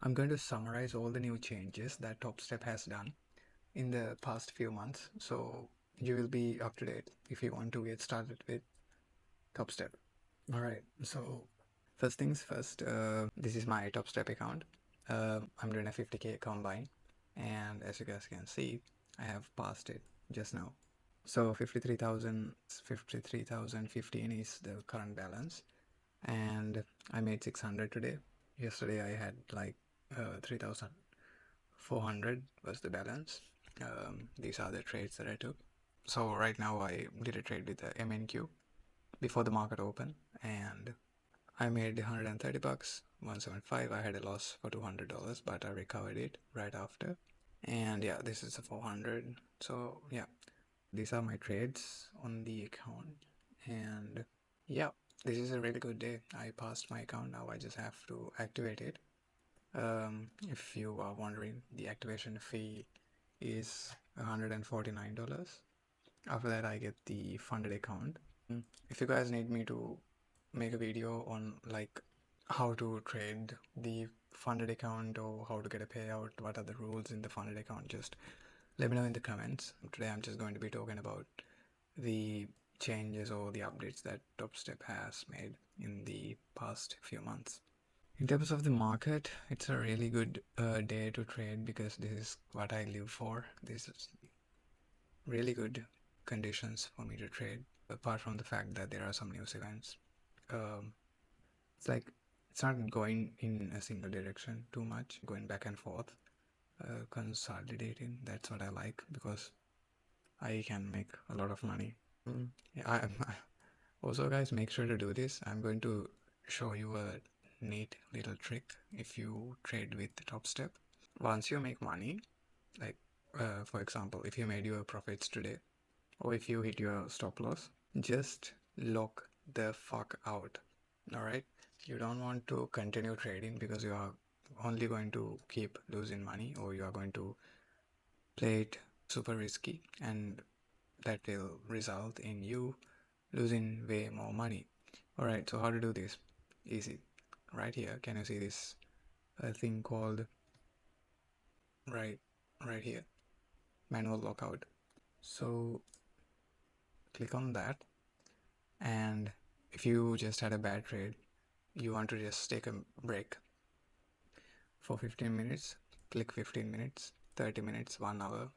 I'm going to summarize all the new changes that Topstep has done in the past few months, so you will be up to date if you want to get started with Topstep. All right, so first things first, this is my Topstep account. I'm doing a 50K combine, and as you guys can see, I have passed it just now. So 53,015 is the current balance, and I made 600 today. Yesterday I had like 3,400 was the balance. These are the trades that I took. So right now I did a trade with the MNQ before the market opened, and I made 130 bucks, 175. I had a loss for $200, but I recovered it right after. And yeah, this is a 400. So yeah, these are my trades on the account. And yeah, this is a really good day. I passed my account. Now I just have to activate it. If you are wondering, the activation fee is $149. After that, I get the funded account. If you guys need me to make a video on like how to trade the funded account or how to get a payout, what are the rules in the funded account, just let me know in the comments. Today I'm just going to be talking about the changes or the updates that Topstep has made in the past few months. In terms of the market, it's a really good day to trade because this is what I live for. This is really good conditions for me to trade, apart from the fact that there are some news events. Um, it's like it's not going in a single direction too much, going back and forth, consolidating. That's what I like because I can make a lot of money. Yeah, also, guys, make sure to do this. I'm going to show you a neat little trick if you trade with Topstep. Once you make money, like for example, if you made your profits today, or if you hit your stop loss, just lock the fuck out. All right, you don't want to continue trading because you are only going to keep losing money, or you are going to play it super risky, and that will result in you losing way more money. All right, so how to do this? Easy. Right here, can you see this thing called right right here, manual lockout? So click on that, and if you just had a bad trade, you want to just take a break for 15 minutes, click 15 minutes, 30 minutes, 1 hour.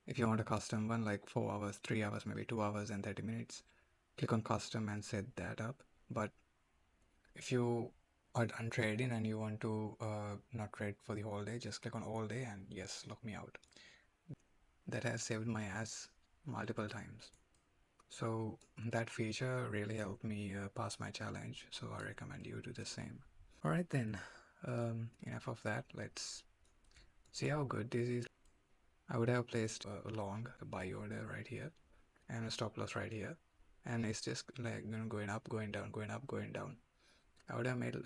If you want a custom one, like 4 hours, 3 hours, maybe 2 hours and 30 minutes, click on custom and set that up. But if you are done trading and you want to not trade for the whole day, just click on all day and yes, lock me out. That has saved my ass multiple times. So that feature really helped me pass my challenge, so I recommend you do the same. Alright then, enough of that. Let's see how good this is. I would have placed a long buy order right here and a stop loss right here, and it's just like going up, going down, going up, going down. I would have made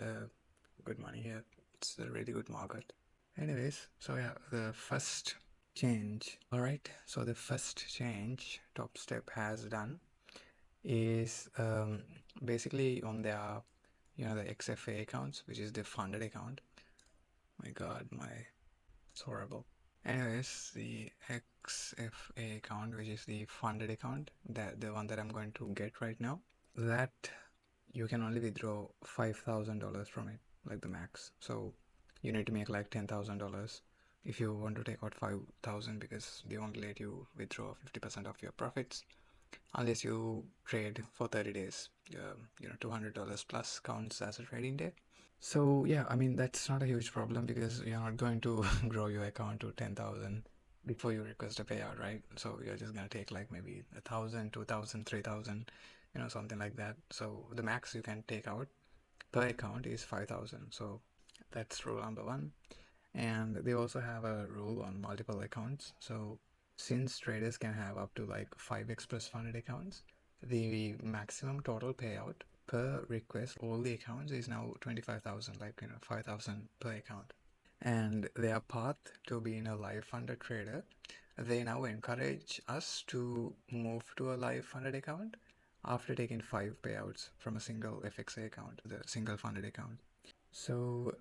good money here. It's a really good market. Anyways, so yeah, the first change. Alright, so the first change Topstep has done is basically on their, the XFA accounts, which is the funded account. My god, it's horrible. Anyways, the XFA account, which is the funded account, that the one that I'm going to get right now, that you can only withdraw $5,000 from it, like the max. So you need to make like $10,000 if you want to take out 5,000, because they won't let you withdraw 50% of your profits unless you trade for 30 days. $200 plus counts as a trading day. So yeah, I mean, that's not a huge problem because you're not going to grow your account to 10,000 before you request a payout, right? So you're just gonna take like maybe 1,000, 2,000, 3,000, something like that. So the max you can take out per account is 5,000. So that's rule number one. And they also have a rule on multiple accounts. So since traders can have up to like 5 express funded accounts, the maximum total payout per request all the accounts is now 25,000, like 5,000 per account. And their path to being a live funded trader, they now encourage us to move to a live funded account after taking 5 payouts from a single FXA account, the single funded account. So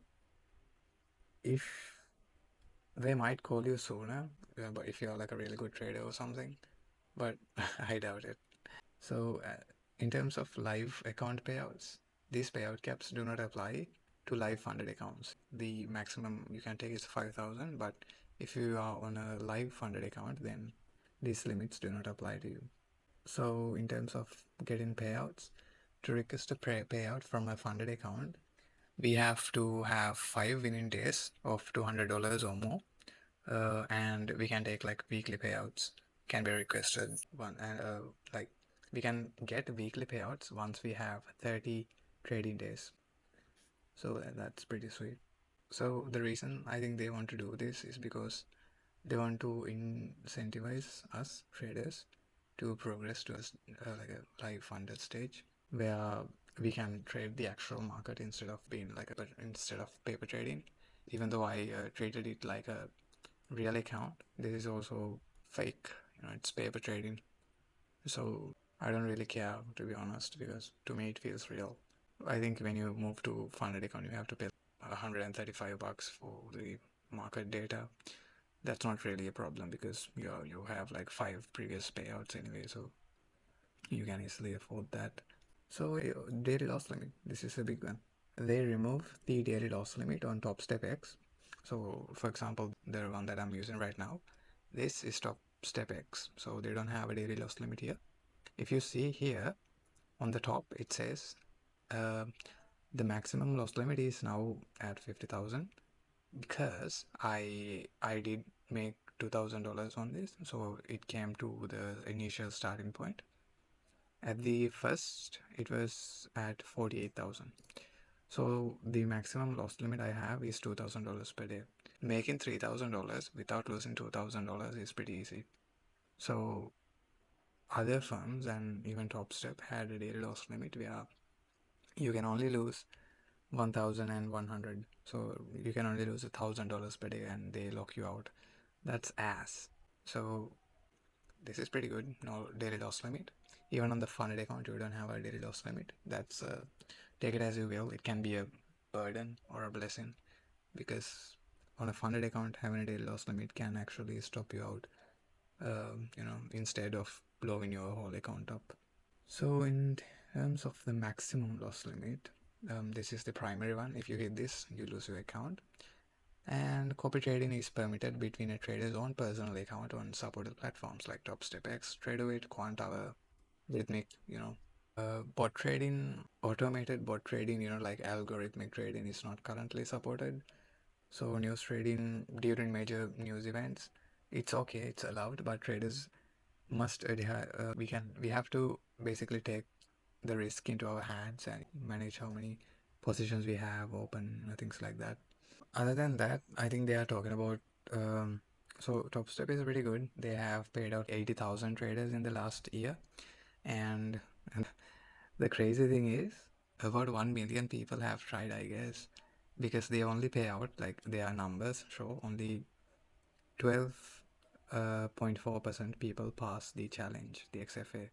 if they might call you sooner, but if you're like a really good trader or something, but I doubt it. So, in terms of live account payouts, these payout caps do not apply to live funded accounts. The maximum you can take is 5,000, but if you are on a live funded account, then these limits do not apply to you. So, in terms of getting payouts, to request a payout from a funded account, we have to have 5 winning days of $200 or more, and we can take like weekly payouts can be requested one, and like we can get weekly payouts once we have 30 trading days. So that's pretty sweet. So the reason I think they want to do this is because they want to incentivize us traders to progress to like a live funded stage where we can trade the actual market instead of being like instead of paper trading. Even though I treated it like a real account, this is also fake. It's paper trading. So I don't really care, to be honest, because to me it feels real. I think when you move to funded account, you have to pay $135 for the market data. That's not really a problem because you have like 5 previous payouts anyway, so you can easily afford that. So daily loss limit, this is a big one. They remove the daily loss limit on Topstep X. So for example, the one that I'm using right now, this is Topstep X. So they don't have a daily loss limit here. If you see here on the top, it says the maximum loss limit is now at 50,000 because I did make $2,000 on this, so it came to the initial starting point. At the first, it was at 48,000. So the maximum loss limit I have is $2,000 per day. Making $3,000 without losing $2,000 is pretty easy. So other firms and even Topstep had a daily loss limit where you can only lose 1,100. So you can only lose $1,000 per day and they lock you out. That's ass. So this is pretty good. No daily loss limit. Even on the funded account, you don't have a daily loss limit. That's take it as you will. It can be a burden or a blessing because on a funded account, having a daily loss limit can actually stop you out. Instead of blowing your whole account up. So in terms of the maximum loss limit, this is the primary one. If you hit this, you lose your account. And copy trading is permitted between a trader's own personal account on supported platforms like Topstep X, Tradeowit, Quanthour, Rhythmic, bot trading, automated bot trading, like algorithmic trading is not currently supported. So news trading during major news events, it's okay, it's allowed, but traders must we have to basically take the risk into our hands and manage how many positions we have open, things like that. Other than that, I think they are talking about so Topstep is pretty good. They have paid out 80,000 traders in the last year, and the crazy thing is about 1 million people have tried, I guess, because they only pay out, like their numbers show only 12.4% people pass the challenge, the XFA.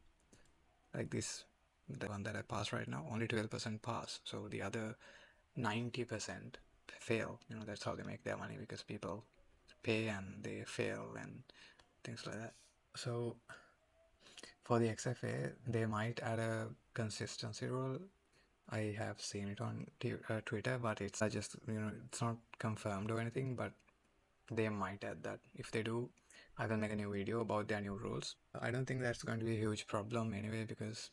Like this, the one that I pass right now, only 12% pass. So the other 90% fail. That's how they make their money because people pay and they fail and things like that. So for the XFA, they might add a consistency rule. I have seen it on Twitter, but it's just, it's not confirmed or anything, but they might add that. If they do, I will make a new video about their new rules. I don't think that's going to be a huge problem anyway because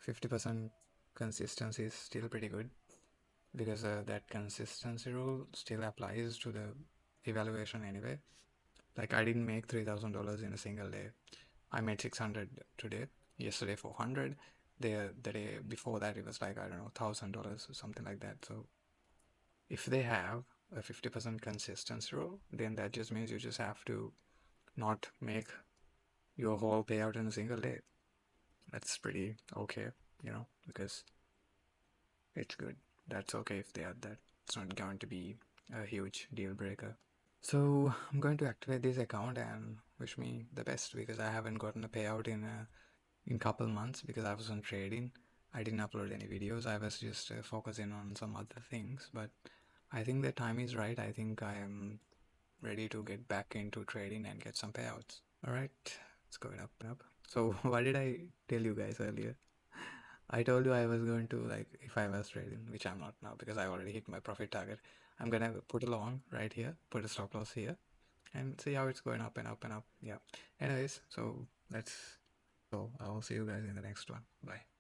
50% consistency is still pretty good because that consistency rule still applies to the evaluation anyway. Like I didn't make $3,000 in a single day. I made 600 today, yesterday 400. The day before that it was like, I don't know, $1,000 or something like that. So if they have a 50% consistency rule, then that just means you just have to not make your whole payout in a single day. That's pretty okay, because it's good. That's okay if they add that. It's not going to be a huge deal breaker. So I'm going to activate this account and wish me the best because I haven't gotten a payout in couple months because I wasn't trading. I didn't upload any videos. I was just focusing on some other things, but I think the time is right. I think I am ready to get back into trading and get some payouts. All right, it's going up and up. So what did I tell you guys earlier? I told you I was going to, like, if I was trading, which I'm not now because I already hit my profit target. I'm gonna put a long right here, put a stop loss here, and see how it's going up and up and up. Yeah. Anyways, so let's. So I'll see you guys in the next one. Bye.